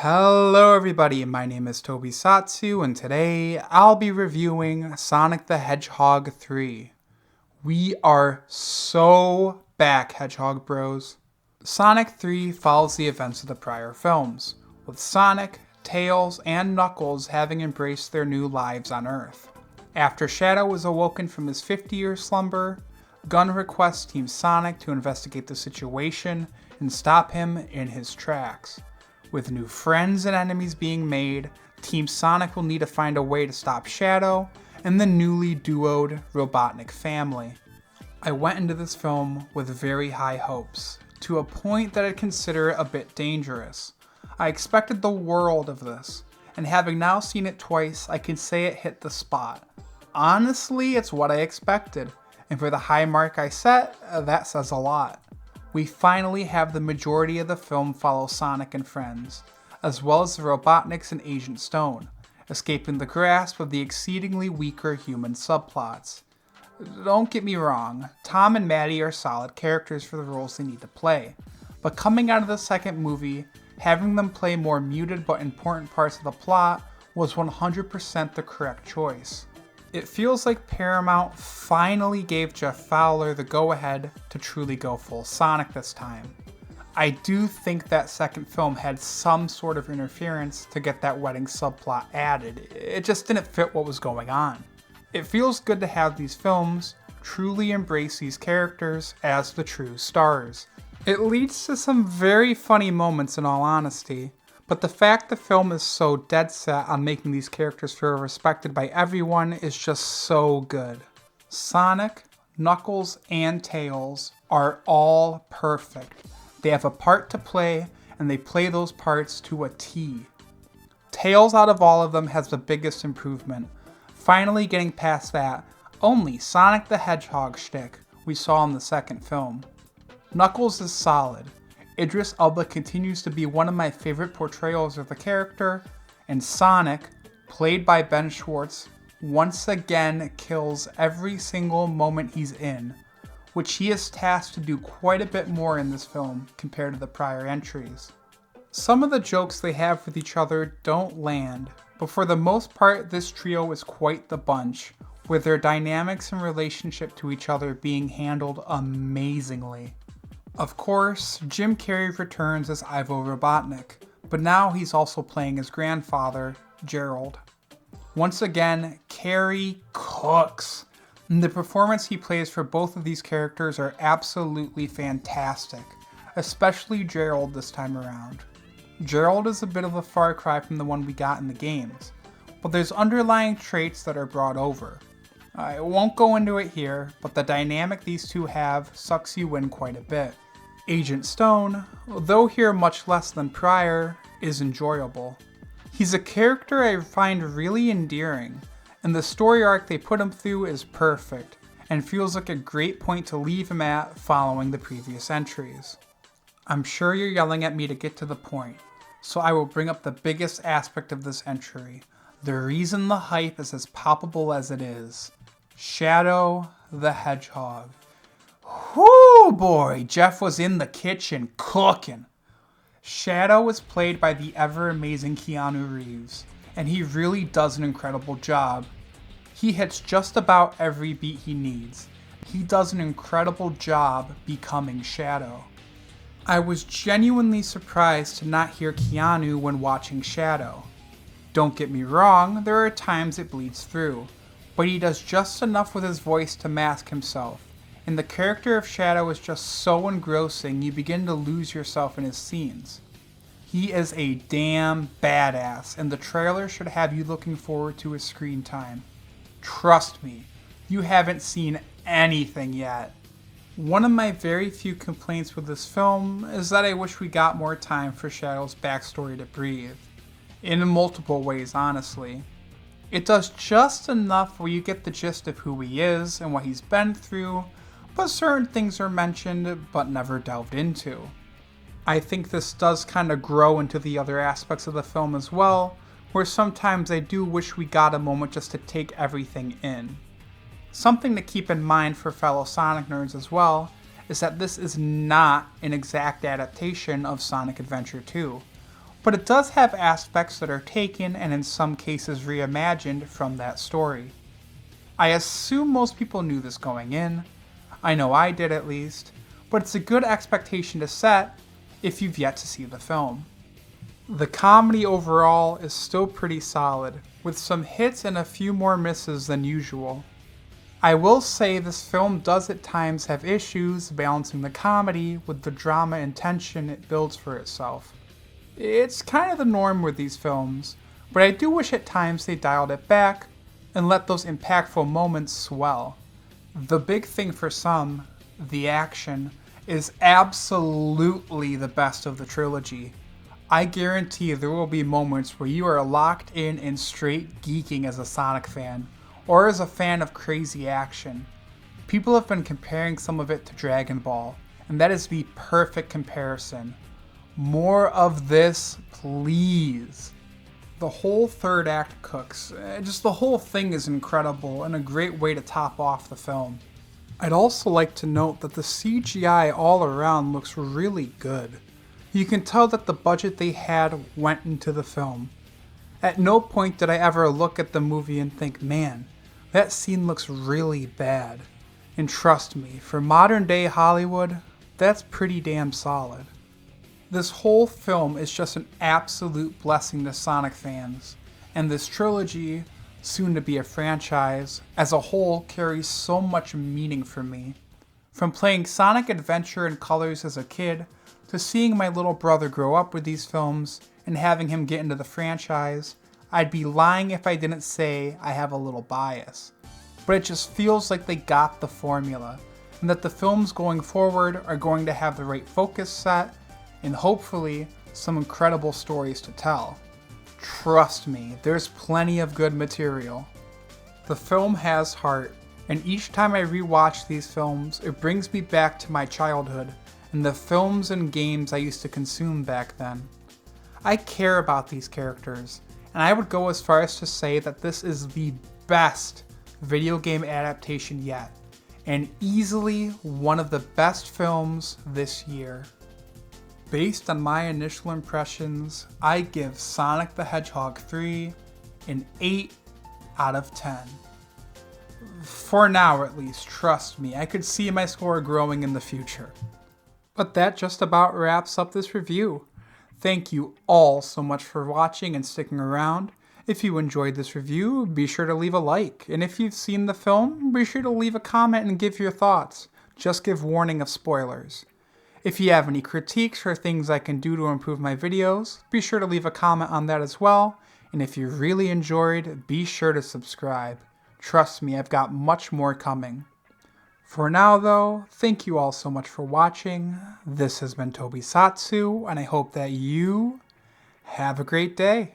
Hello everybody, my name is Tobisatsu and today I'll be reviewing Sonic the Hedgehog 3. We are so back, Hedgehog Bros. Sonic 3 follows the events of the prior films, with Sonic, Tails, and Knuckles having embraced their new lives on Earth. After Shadow is awoken from his 50-year slumber, Gun requests Team Sonic to investigate the situation and stop him in his tracks. With new friends and enemies being made, Team Sonic will need to find a way to stop Shadow and the newly duoed Robotnik family. I went into this film with very high hopes, to a point that I'd consider it a bit dangerous. I expected the world of this, and having now seen it twice, I can say it hit the spot. Honestly, it's what I expected, and for the high mark I set, that says a lot. We finally have the majority of the film follow Sonic and friends, as well as the Robotniks and Agent Stone, escaping the grasp of the exceedingly weaker human subplots. Don't get me wrong, Tom and Maddie are solid characters for the roles they need to play, but coming out of the second movie, having them play more muted but important parts of the plot was 100% the correct choice. It feels like Paramount finally gave Jeff Fowler the go-ahead to truly go full Sonic this time. I do think that second film had some sort of interference to get that wedding subplot added. It just didn't fit what was going on. It feels good to have these films truly embrace these characters as the true stars. It leads to some very funny moments in all honesty. But the fact the film is so dead set on making these characters feel respected by everyone is just so good. Sonic, Knuckles, and Tails are all perfect. They have a part to play, and they play those parts to a T. Tails out of all of them has the biggest improvement, finally getting past that only Sonic the Hedgehog shtick we saw in the second film. Knuckles is solid. Idris Elba continues to be one of my favorite portrayals of the character, and Sonic, played by Ben Schwartz, once again kills every single moment he's in, which he is tasked to do quite a bit more in this film compared to the prior entries. Some of the jokes they have with each other don't land, but for the most part this trio is quite the bunch, with their dynamics and relationship to each other being handled amazingly. Of course, Jim Carrey returns as Ivo Robotnik, but now he's also playing his grandfather, Gerald. Once again, Carrey cooks, and the performance he plays for both of these characters are absolutely fantastic, especially Gerald this time around. Gerald is a bit of a far cry from the one we got in the games, but there's underlying traits that are brought over. I won't go into it here, but the dynamic these two have sucks you in quite a bit. Agent Stone, though here much less than prior, is enjoyable. He's a character I find really endearing, and the story arc they put him through is perfect, and feels like a great point to leave him at following the previous entries. I'm sure you're yelling at me to get to the point, so I will bring up the biggest aspect of this entry, the reason the hype is as palpable as it is. Shadow the Hedgehog. Whoo boy, Jeff was in the kitchen cooking. Shadow was played by the ever amazing Keanu Reeves, and he really does an incredible job. He hits just about every beat he needs. He does an incredible job becoming Shadow. I was genuinely surprised to not hear Keanu when watching Shadow. Don't get me wrong, there are times it bleeds through, but he does just enough with his voice to mask himself. And the character of Shadow is just so engrossing you begin to lose yourself in his scenes. He is a damn badass, and the trailer should have you looking forward to his screen time. Trust me, you haven't seen anything yet. One of my very few complaints with this film is that I wish we got more time for Shadow's backstory to breathe. In multiple ways, honestly. It does just enough where you get the gist of who he is and what he's been through, but certain things are mentioned but never delved into. I think this does kind of grow into the other aspects of the film as well, where sometimes I do wish we got a moment just to take everything in. Something to keep in mind for fellow Sonic nerds as well is that this is not an exact adaptation of Sonic Adventure 2. but it does have aspects that are taken and in some cases reimagined from that story. I assume most people knew this going in. I know I did at least, but it's a good expectation to set if you've yet to see the film. The comedy overall is still pretty solid, with some hits and a few more misses than usual. I will say this film does at times have issues balancing the comedy with the drama and tension it builds for itself. It's kind of the norm with these films, but I do wish at times they dialed it back and let those impactful moments swell. The big thing for some, the action, is absolutely the best of the trilogy. I guarantee there will be moments where you are locked in and straight geeking as a Sonic fan, or as a fan of crazy action. People have been comparing some of it to Dragon Ball, and that is the perfect comparison. More of this, please. The whole third act cooks. Just the whole thing is incredible and a great way to top off the film. I'd also like to note that the CGI all around looks really good. You can tell that the budget they had went into the film. At no point did I ever look at the movie and think, man, that scene looks really bad. And trust me, for modern day Hollywood, that's pretty damn solid. This whole film is just an absolute blessing to Sonic fans, and this trilogy, soon to be a franchise, as a whole carries so much meaning for me. From playing Sonic Adventure in colors as a kid, to seeing my little brother grow up with these films, and having him get into the franchise, I'd be lying if I didn't say I have a little bias. But it just feels like they got the formula, and that the films going forward are going to have the right focus set, and hopefully some incredible stories to tell. Trust me, there's plenty of good material. The film has heart, and each time I rewatch these films, it brings me back to my childhood and the films and games I used to consume back then. I care about these characters, and I would go as far as to say that this is the best video game adaptation yet, and easily one of the best films this year. Based on my initial impressions, I give Sonic the Hedgehog 3 an 8 out of 10. For now at least, trust me, I could see my score growing in the future. But that just about wraps up this review. Thank you all so much for watching and sticking around. If you enjoyed this review, be sure to leave a like, and if you've seen the film, be sure to leave a comment and give your thoughts. Just give warning of spoilers. If you have any critiques or things I can do to improve my videos, be sure to leave a comment on that as well, and if you really enjoyed, be sure to subscribe. Trust me, I've got much more coming. For now though, thank you all so much for watching. This has been Tobisatsu, and I hope that you have a great day.